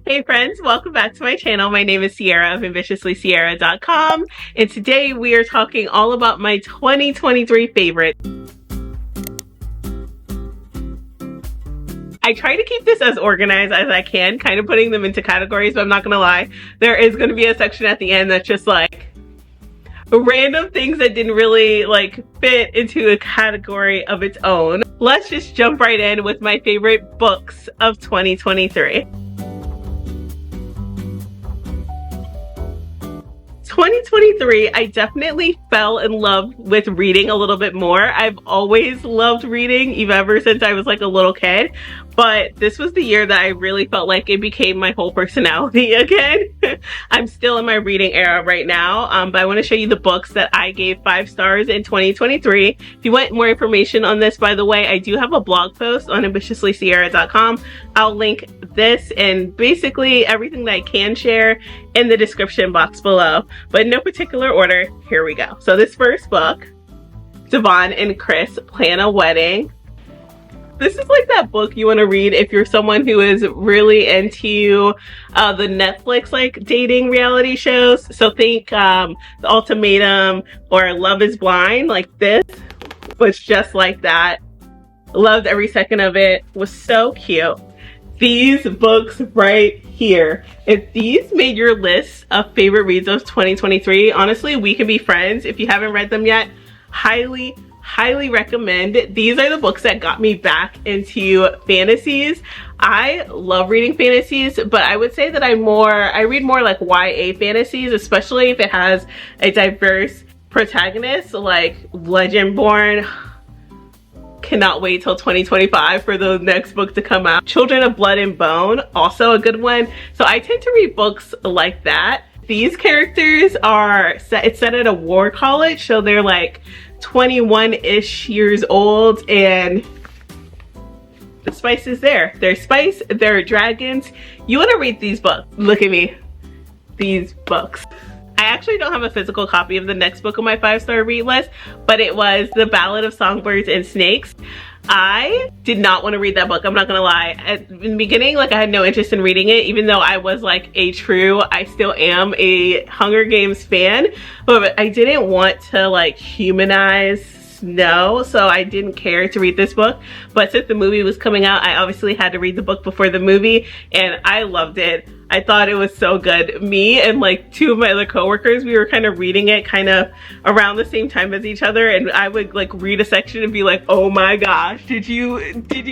Hey friends, welcome back to my channel. My name is Cierra of AmbitiouslyCierra.com, and today we are talking all about my 2023 favorites. I try to keep this as organized as I can, kind of putting them into categories, but I'm not gonna lie, there is gonna be a section at the end that's just like random things that didn't really fit into a category of its own. Let's just jump right in with my favorite books of 2023. 2023, I definitely fell in love with reading a little bit more. I've always loved reading, even ever since I was like a little kid. But this was the year that I really felt like it became my whole personality again. I'm still in my reading era right now, but I want to show you the books that I gave 5 stars in 2023. If you want more information on this, by the way, I do have a blog post on AmbitiouslyCierra.com. I'll link this and basically everything that I can share in the description box below. But in no particular order, here we go. So this first book, Devon and Chris Plan a Wedding. This is like that book you want to read if you're someone who is really into the Netflix dating reality shows. So think The Ultimatum or Love is Blind. Like this was just like that. Loved every second of it. Was so cute. These books right here, if these made your list of favorite reads of 2023, honestly, we can be friends. If you haven't read them yet, highly recommend. These are the books that got me back into fantasies. I love reading fantasies, but I would say that I read more like YA fantasies, especially if it has a diverse protagonist like Legendborn. Cannot wait till 2025 for the next book to come out. Children of Blood and Bone, also a good one. So I tend to read books like that. These characters are it's set at a war college, so they're like 21-ish years old, and the spice is there. There's spice, there are dragons. You want to read these books. Look at me. These books. I actually don't have a physical copy of the next book on my 5-star read list, but it was The Ballad of Songbirds and Snakes. I did not want to read that book, I'm not gonna lie. In the beginning, I had no interest in reading it, even though I was I still am a Hunger Games fan, but I didn't want to humanize Snow, so I didn't care to read this book. But since the movie was coming out, I obviously had to read the book before the movie, and I loved it. I thought it was so good. Me and 2 of my other coworkers, we were kind of reading it kind of around the same time as each other, and I would read a section and be like, oh my gosh, did you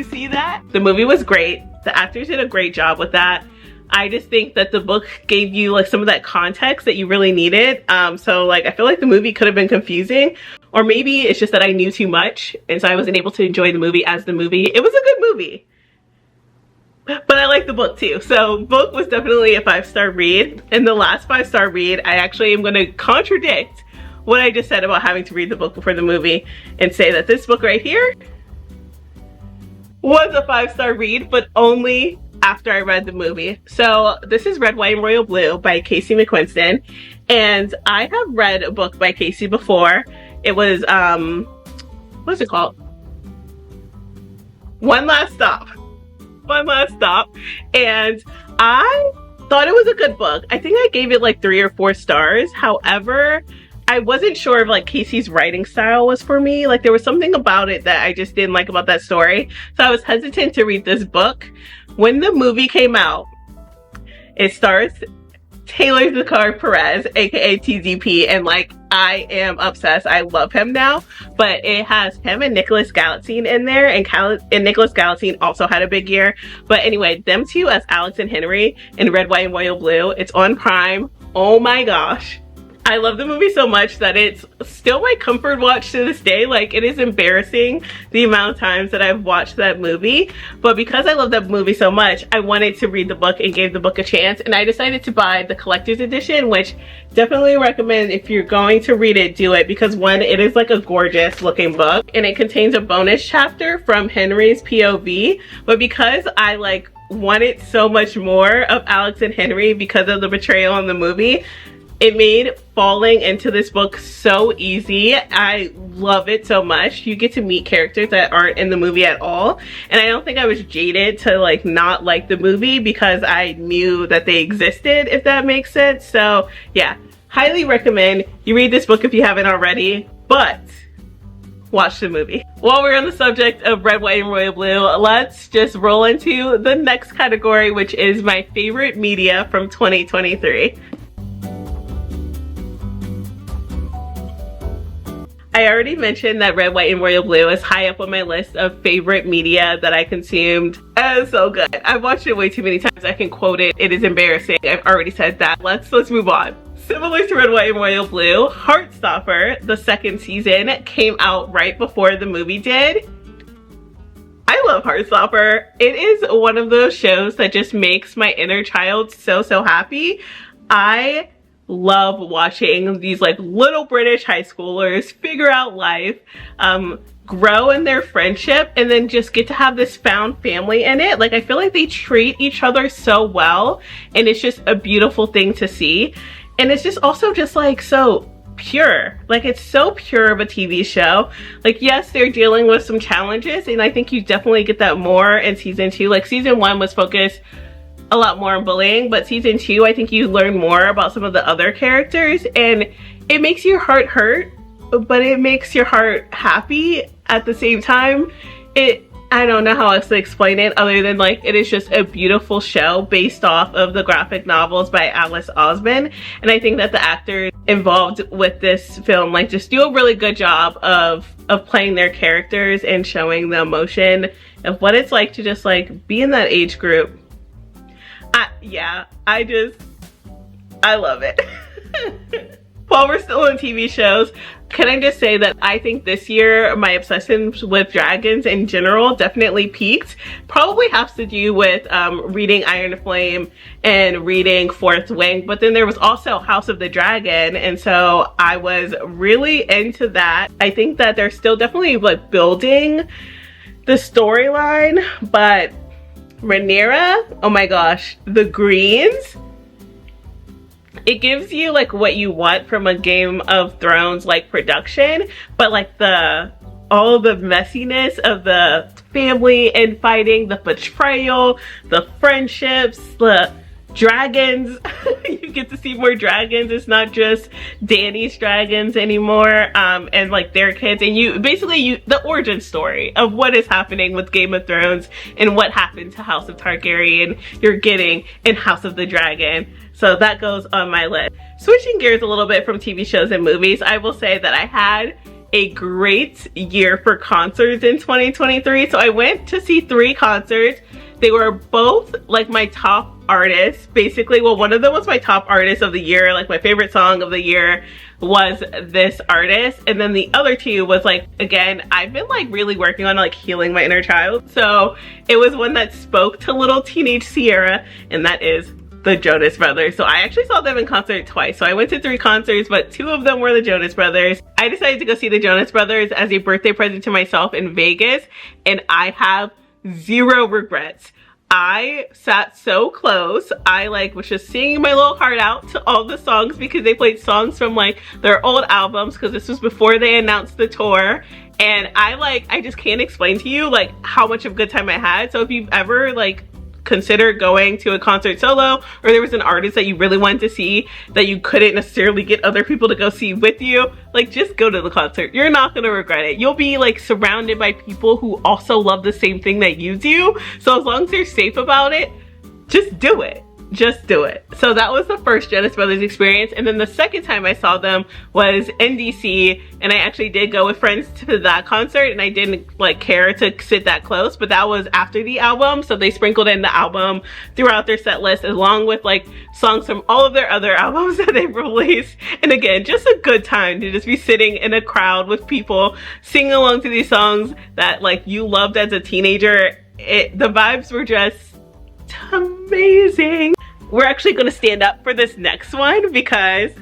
see that? The movie was great. The actors did a great job with that. I just think that the book gave you some of that context that you really needed. So I feel like the movie could have been confusing, or maybe it's just that I knew too much and so I wasn't able to enjoy the movie as the movie. It was a good movie, but I like the book too. So book was definitely a 5-star read. And the last 5-star read, I actually am going to contradict what I just said about having to read the book before the movie and say that this book right here was a 5-star read, but only after I read the movie. So this is Red, White, and Royal Blue by Casey McQuiston, and I have read a book by Casey before. It was what's it called? One Last Stop, and I thought it was a good book. I think I gave it 3 or 4 stars. However, I wasn't sure if Casey's writing style was for me. There was something about it that I just didn't like about that story, so I was hesitant to read this book. When the movie came out, it stars Taylor Zaccar Perez, aka TZP, and I am obsessed. I love him now, but it has him and Nicholas Gallatin in there, and Nicholas Gallatin also had a big year. But anyway, them two as Alex and Henry in Red, White, and Royal Blue. It's on Prime. Oh my gosh. I love the movie so much that it's still my comfort watch to this day. It is embarrassing the amount of times that I've watched that movie. But because I love that movie so much, I wanted to read the book and gave the book a chance. And I decided to buy the collector's edition, which definitely recommend if you're going to read it, do it. Because one, it is a gorgeous looking book. And it contains a bonus chapter from Henry's POV. But because I wanted so much more of Alex and Henry because of the betrayal in the movie, It made falling into this book so easy. I love it so much. You get to meet characters that aren't in the movie at all. And I don't think I was jaded to like not like the movie because I knew that they existed, if that makes sense. So yeah, highly recommend you read this book if you haven't already, but watch the movie. While we're on the subject of red, white, and royal blue, let's just roll into the next category, which is my favorite media from 2023. I already mentioned that red, white, and royal blue is high up on my list of favorite media that I consumed. It's so good. I've watched it way too many times. I can quote it. It is embarrassing. I've already said that. Let's move on. Similar to red, white, and royal blue, Heartstopper, the second season, came out right before the movie did. I love Heartstopper. It is one of those shows that just makes my inner child so happy. I love watching these like little British high schoolers figure out life, grow in their friendship, and then just get to have this found family in it. Like, I feel like they treat each other so well, and it's just a beautiful thing to see. And it's just also just like so pure. Like, it's so pure of a TV show. Like, yes, they're dealing with some challenges, and I think you definitely get that more in season 2. Like, season 1 was focused a lot more on bullying, but season 2, I think you learn more about some of the other characters, and it makes your heart hurt, but it makes your heart happy at the same time. I don't know how else to explain it other than like it is just a beautiful show based off of the graphic novels by Alice Osman, and I think that the actors involved with this film like just do a really good job of playing their characters and showing the emotion of what it's like to just like be in that age group. I love it. While we're still on TV shows, can I just say that I think this year my obsession with dragons in general definitely peaked. Probably has to do with reading Iron Flame and reading Fourth Wing, but then there was also House of the Dragon, and so I was really into that. I think that they're still definitely like building the storyline, but Rhaenyra, oh my gosh, the greens, it gives you like what you want from a Game of Thrones like production, but like all the messiness of the family and fighting, the betrayal, the friendships, the dragons. You get to see more dragons. It's not just Dany's dragons anymore, and like their kids, and the origin story of what is happening with Game of Thrones and what happened to House of Targaryen you're getting in House of the Dragon. So that goes on my list. Switching gears a little bit from TV shows and movies, I will say that I had a great year for concerts in 2023. So I went to see 3 concerts. They were both like my top artists, basically. Well, one of them was my top artist of the year, like my favorite song of the year was this artist, and then the other 2 was like, again, I've been like really working on like healing my inner child, so it was one that spoke to little teenage Cierra, and that is the Jonas Brothers. So I actually saw them in concert twice. So I went to 3 concerts, but 2 of them were the Jonas Brothers. I decided to go see the Jonas Brothers as a birthday present to myself in Vegas, and I have 0 regrets. I sat so close. I like was just singing my little heart out to all the songs because they played songs from like their old albums, because this was before they announced the tour. And I just can't explain to you like how much of a good time I had. So if you've ever like consider going to a concert solo, or there was an artist that you really wanted to see that you couldn't necessarily get other people to go see with you, like just go to the concert. You're not gonna regret it. You'll be like surrounded by people who also love the same thing that you do. So as long as you're safe about it, just do it. Just do it. So that was the first Jonas Brothers experience, and then the second time I saw them was in DC, and I actually did go with friends to that concert, and I didn't like care to sit that close, but that was after the album, so they sprinkled in the album throughout their set list along with like songs from all of their other albums that they've released. And again, just a good time to just be sitting in a crowd with people singing along to these songs that like you loved as a teenager. The vibes were just amazing. We're actually going to stand up for this next one because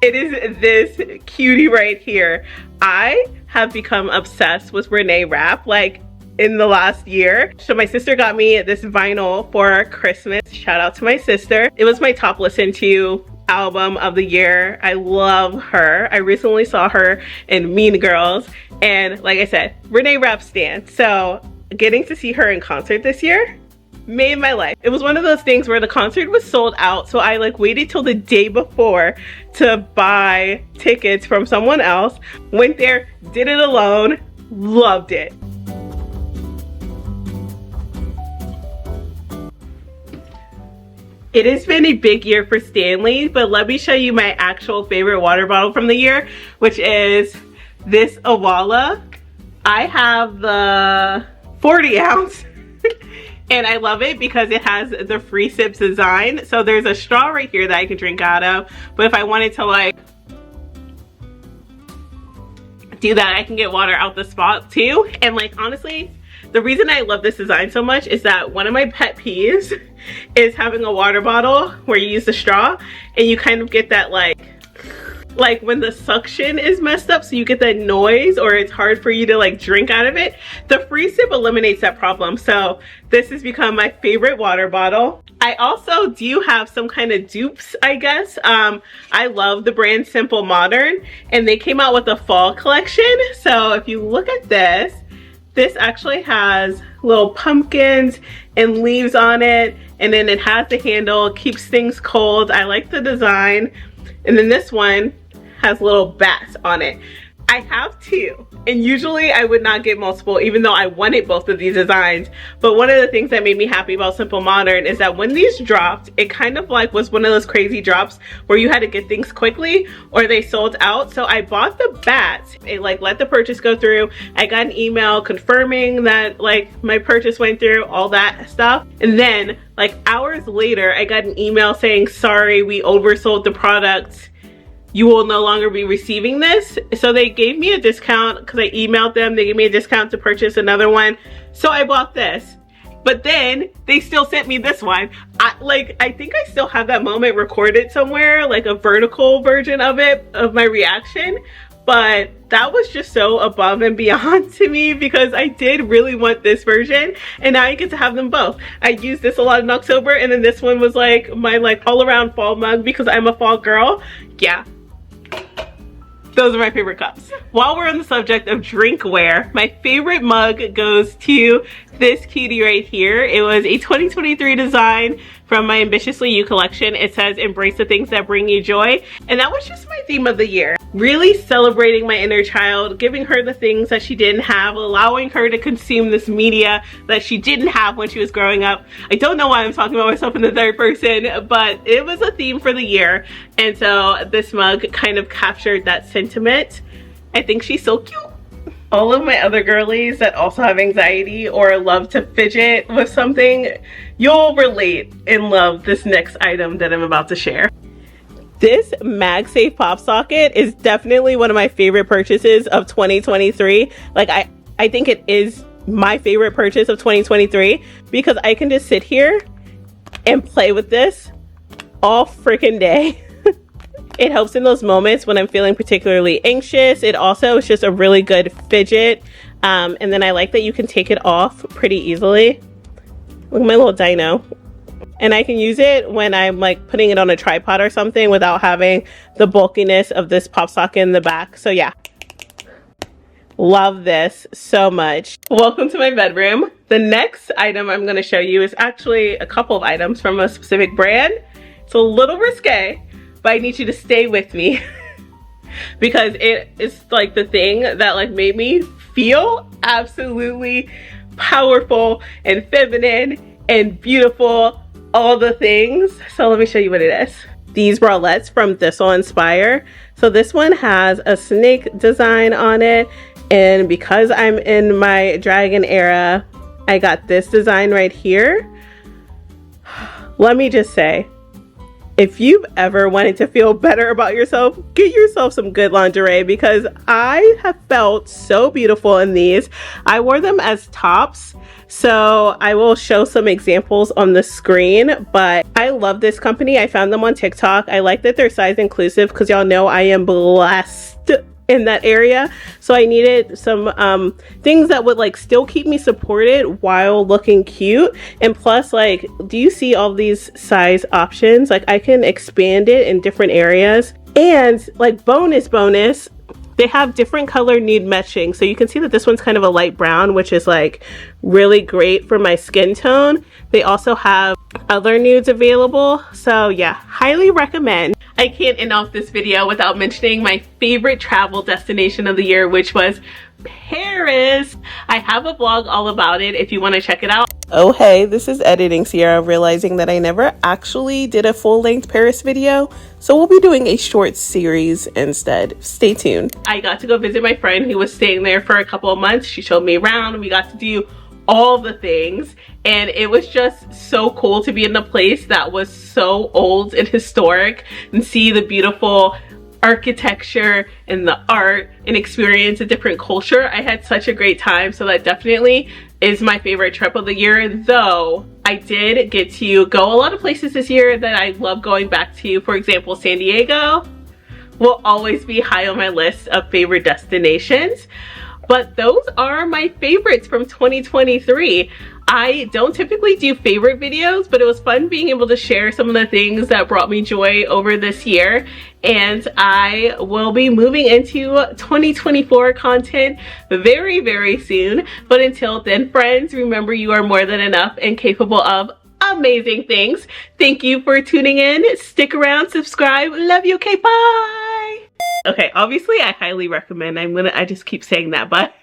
it is this cutie right here. I have become obsessed with Renee Rapp like in the last year. So my sister got me this vinyl for Christmas. Shout out to my sister. It was my top listen to album of the year. I love her. I recently saw her in Mean Girls, and like I said, Renee Rapp stan. So getting to see her in concert this year made my life. It was one of those things where the concert was sold out, so I like waited till the day before to buy tickets from someone else. Went there, did it alone, loved it. It has been a big year for Stanley, but let me show you my actual favorite water bottle from the year, which is this Awala. I have the 40 ounce and I love it because it has the free sips design. So there's a straw right here that I can drink out of, but if I wanted to like do that, I can get water out the spot too. And like honestly, the reason I love this design so much is that one of my pet peeves is having a water bottle where you use the straw and you kind of get that like when the suction is messed up, so you get that noise or it's hard for you to like drink out of it. The free sip eliminates that problem. So this has become my favorite water bottle. I also do have some kind of dupes, I guess. I love the brand Simple Modern, and they came out with a fall collection. So if you look at this actually has little pumpkins and leaves on it, and then it has the handle, keeps things cold. I like the design. And then this one has little bats on it. I have two, and usually I would not get multiple even though I wanted both of these designs. But one of the things that made me happy about Simple Modern is that when these dropped, it kind of like was one of those crazy drops where you had to get things quickly or they sold out. So I bought the bats. It like let the purchase go through. I got an email confirming that like my purchase went through, all that stuff. And then like hours later, I got an email saying, sorry, we oversold the product. You will no longer be receiving this. So they gave me a discount because I emailed them. They gave me a discount to purchase another one. So I bought this. But then they still sent me this one. I think I still have that moment recorded somewhere, like a vertical version of it, of my reaction. But that was just so above and beyond to me because I did really want this version, and now I get to have them both. I used this a lot in October, and then this one was like my like all around fall mug because I'm a fall girl. Yeah. Those are my favorite cups. While we're on the subject of drinkware, my favorite mug goes to this cutie right here. It was a 2023 design from my Ambitiously You collection. It says, embrace the things that bring you joy. And that was just my theme of the year. Really celebrating my inner child, giving her the things that she didn't have, allowing her to consume this media that she didn't have when she was growing up. I don't know why I'm talking about myself in the third person, but it was a theme for the year. And so this mug kind of captured that sentiment. I think she's so cute. All of my other girlies that also have anxiety or love to fidget with something, you'll relate and love this next item that I'm about to share. This MagSafe pop socket is definitely one of my favorite purchases of 2023. Like I think it is my favorite purchase of 2023 because I can just sit here and play with this all freaking day. It helps in those moments when I'm feeling particularly anxious. It also is just a really good fidget. And then I like that you can take it off pretty easily. Look at my little dino. And I can use it when I'm like putting it on a tripod or something without having the bulkiness of this pop socket in the back. So yeah, love this so much. Welcome to my bedroom. The next item I'm going to show you is actually a couple of items from a specific brand. It's a little risque, but I need you to stay with me because it is like the thing that like made me feel absolutely powerful and feminine and beautiful, all the things. So let me show you what it is. These bralettes from Thistle Inspire. So this one has a snake design on it, and because I'm in my dragon era, I got this design right here. Let me just say, if you've ever wanted to feel better about yourself, get yourself some good lingerie because I have felt so beautiful in these. I wore them as tops, so I will show some examples on the screen, but I love this company. I found them on TikTok. I like that they're size inclusive because y'all know I am blessed in that area, so I needed some things that would like still keep me supported while looking cute. And plus, like, do you see all these size options? Like, I can expand it in different areas. And like bonus, they have different color nude matching. So you can see that this one's kind of a light brown, which is like really great for my skin tone. They also have other nudes available. So yeah, highly recommend. I can't end off this video without mentioning my favorite travel destination of the year, which was Paris. I have a vlog all about it if you want to check it out. Oh hey, this is editing Sierra, realizing that I never actually did a full-length Paris video, so we'll be doing a short series instead. Stay tuned. I got to go visit my friend who was staying there for a couple of months. She showed me around. We got to do all the things, and it was just so cool to be in a place that was so old and historic and see the beautiful architecture and the art and experience a different culture. I had such a great time, so that definitely is my favorite trip of the year. Though I did get to go a lot of places this year that I love going back to. For example, San Diego will always be high on my list of favorite destinations. But those are my favorites from 2023. I don't typically do favorite videos, but it was fun being able to share some of the things that brought me joy over this year. And I will be moving into 2024 content very, very soon. But until then, friends, remember you are more than enough and capable of amazing things. Thank you for tuning in. Stick around, subscribe. Love you. Okay, bye. Okay, obviously I highly recommend. I just keep saying that, but